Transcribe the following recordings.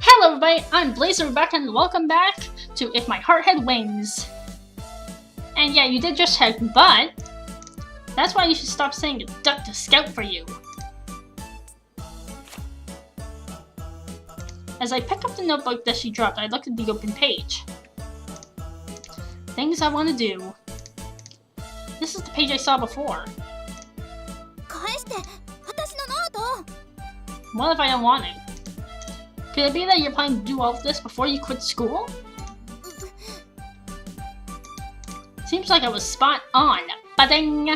Hello everybody, I'm Blazer Rebecca and welcome back to If My Heart Had Wings. And yeah, you did just check, but that's why you should stop saying a duck to scout for you. As I pick up the notebook that she dropped, I looked at the open page. Things I want to do. This is the page I saw before. What if I don't want it? Could it be that you're planning to do all of this before you quit school? Seems like I was spot on. Ba-ding!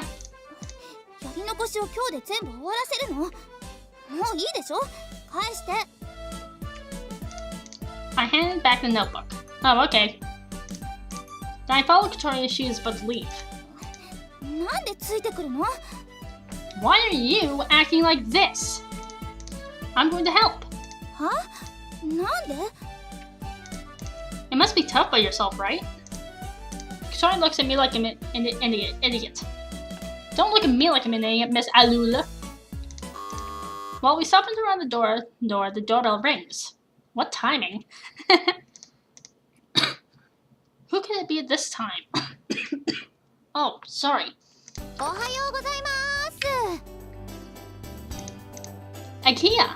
I handed back the notebook. Oh, okay. Then I followed Kotori as she was about to leave. Why are you acting like this? I'm going to help. It must be tough by yourself, right? Kotori looks at me like I'm an idiot. Don't look at me like I'm an idiot, Miss Alula. While we stop and around the doorbell rings. What timing? Who could it be at this time? Oh, sorry. IKEA!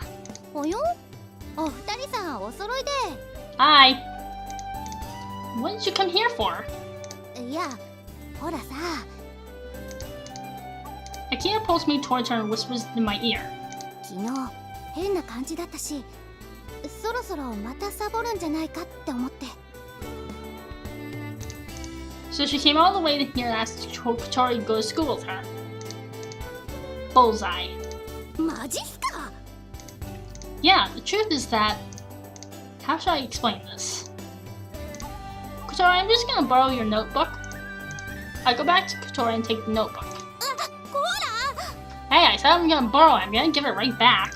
Hi! What did you come here for? IKEA pulls me towards her and whispers in my ear. So she came all the way to here and asked Kotori to go to school with her. Bullseye. Yeah, the truth is that... How should I explain this? Kotori, I'm just gonna borrow your notebook. I go back to Kotori and take the notebook. Hey, I said I'm gonna borrow it. I'm gonna give it right back.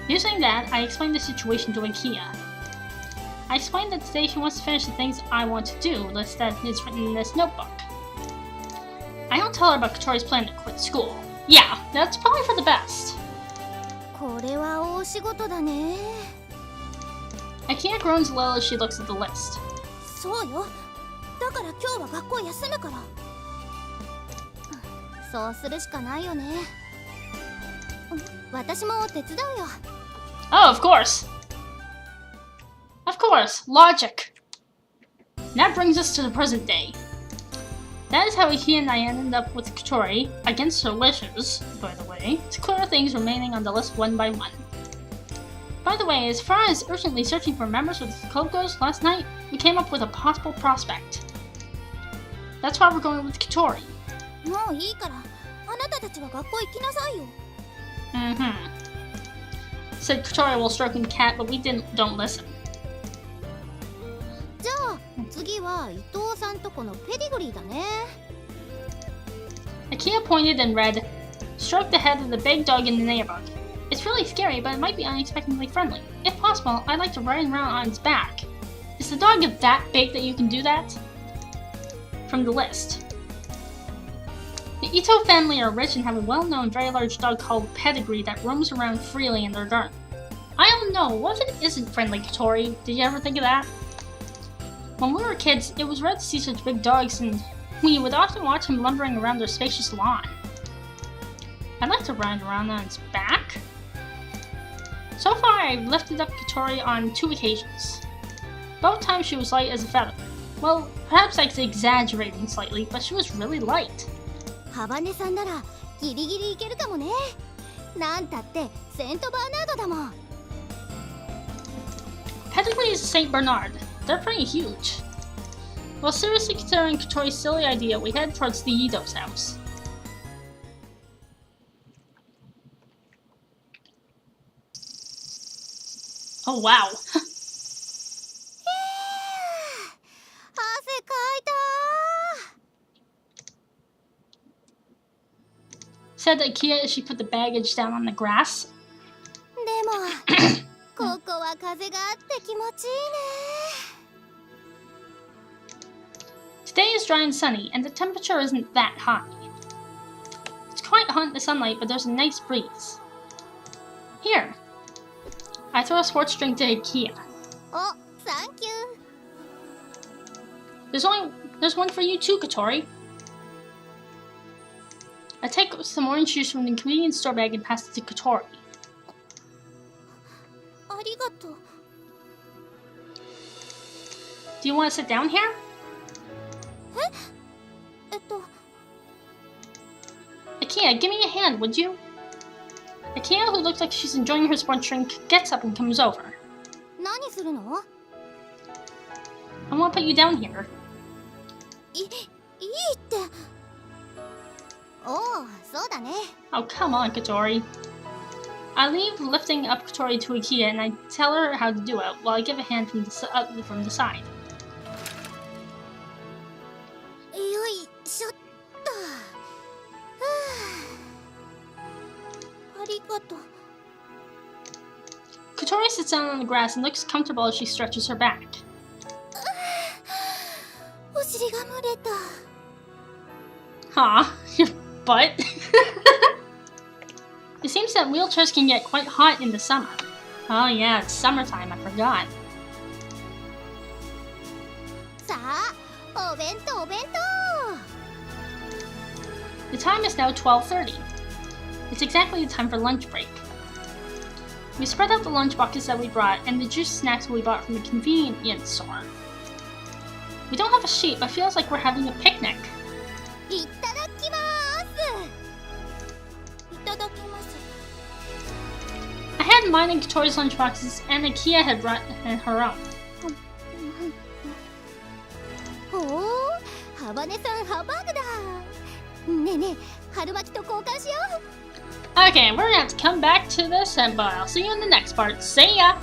Using that, I explained the situation to IKEA. I explained that today she wants to finish the things I want to do, list that is written in this notebook. I don't tell her about Kotori's plan to quit school. Yeah, that's probably for the best. IKEA groans a little as she looks at the list. Oh, of course. Of course, logic. That brings us to the present day. That is how IKEA and I ended up with Kotori, against her wishes, by the way, to clear things remaining on the list one by one. By the way, as far as urgently searching for members for the club goes, last night, we came up with a possible prospect. That's why we're going with Kotori. Said Kotori while stroking the cat, but we don't listen. IKEA pointed and read, "Stroke the head of the big dog in the neighborhood. It's really scary, but it might be unexpectedly friendly. If possible, I'd like to ride around on its back. Is the dog that big that you can do that?" From the list. The Ito family are rich and have a well-known very large dog called Pedigree that roams around freely in their garden. I don't know, what if it isn't friendly, Kotori? Did you ever think of that? When we were kids, it was rare to see such big dogs, and we would often watch him lumbering around their spacious lawn. I'd like to ride around on its back. So far, I've lifted up Kotori on 2 occasions. Both times she was light as a feather. Well, perhaps I'm exaggerating slightly, but she was really light. Pedigree is a Saint Bernard. They're pretty huge. While seriously considering Kotori's silly idea, we head towards the Ito's house. Oh wow. Said IKEA as she put the baggage down on the grass. Today is dry and sunny, and the temperature isn't that high. It's quite hot in the sunlight, but there's a nice breeze. Here, I throw a sports drink to IKEA. Oh, thank you. There's one for you too, Kotori. I take some orange juice from the convenience store bag and pass it to Kotori. ありがとう。 Do you want to sit down here? IKEA, give me a hand, would you? IKEA, who looks like she's enjoying her sports drink, gets up and comes over. 何するの? I want to put you down here. いいって。おお、そうだね。 Oh, come on, Kotori. I leave lifting up Kotori to IKEA and I tell her how to do it while I give a hand from the side. よいしょっと。ありがとう。 Kotori sits down on the grass and looks comfortable as she stretches her back. お尻が蒸れた。 Huh, your butt? It seems that wheelchairs can get quite hot in the summer. Oh yeah, it's summertime, I forgot. さあ、お弁当お弁当。 The time is now 12:30. It's exactly the time for lunch break. We spread out the lunch boxes that we brought and the juice snacks we bought from the convenience store. We don't have a sheet, but feels like we're having a picnic. いただきます。いただきます。 I had mine in Kotori's lunchboxes, and IKEA had brought her own. ほう、ハバネさんハンバーグだ。ねえねえ、春巻きと交換しよう。 Okay, we're gonna have to come back to this, but I'll see you in the next part. See ya!